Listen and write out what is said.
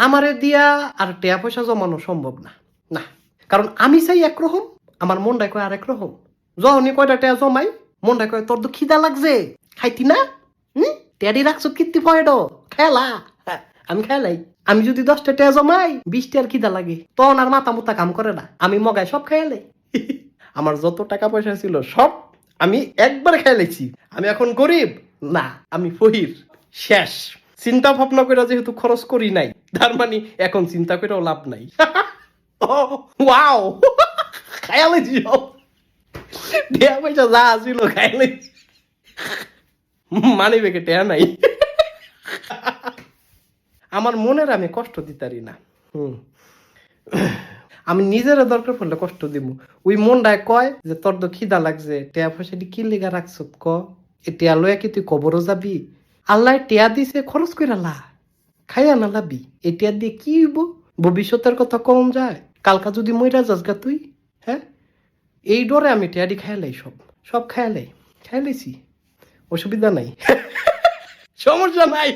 আমারে দিয়া আর টিয়া পয়সা জমানো সম্ভব না। না, কারণ আমি চাই একরকম, আমার মনটাই কয় আরেক রকম। যখনই কয়টা টিয়া জমাই, মনটাই কয় তোর তো খিদা লাগছে, খাইতি না? টেডি রাখছো কীর্তি পয়েড খেলা। আমি খেলাই। আমি যদি 10টা টিয়া জমাই 20টার খিদা লাগে, তখন আর মাথা মুতা কাম করে না। আমি মগায় সব খেয়ালাই। আমার যত টাকা পয়সা ছিল সব আমি একবার খেয়ালাইছি। আমি এখন গরিব না, আমি ফহির। শেষ। চিন্তা ভাবনা করে যেহেতু খরচ করি নাই, তার মানে এখন চিন্তা করেও লাভ নাই। ওয়াও, খেয়ালাইছি সব। টিয়া পয়সা যা ছিল খেয়ালাইছি। মানি বেগে টিয়া নাই। আমার মনের আমি কষ্ট দিতারি না। আমি নিজের দরকার পড়লে কষ্ট দিব। ওই মনটায় কয় যে তোর তো খিদা লাগছে, টিয়া পয়সা কি লেগা রাখছ ক? এ টিয়া লয়া কি তুই কবরও যাবি? আল্লাহ টিয়া দিছে খরচ করে লা, খাইয়া না লাবি। এই টিয়া দিয়ে কি হইব? ভবিষ্যতের কথা কম যায়। কালকা যদি মইরা যাস গা তুই, হ্যাঁ? এই ডরে আমি টিয়াডি খাইলাই, সব সব খাইলাই, খাইলাইছি। অসুবিধা নাই, সমস্যা নাই।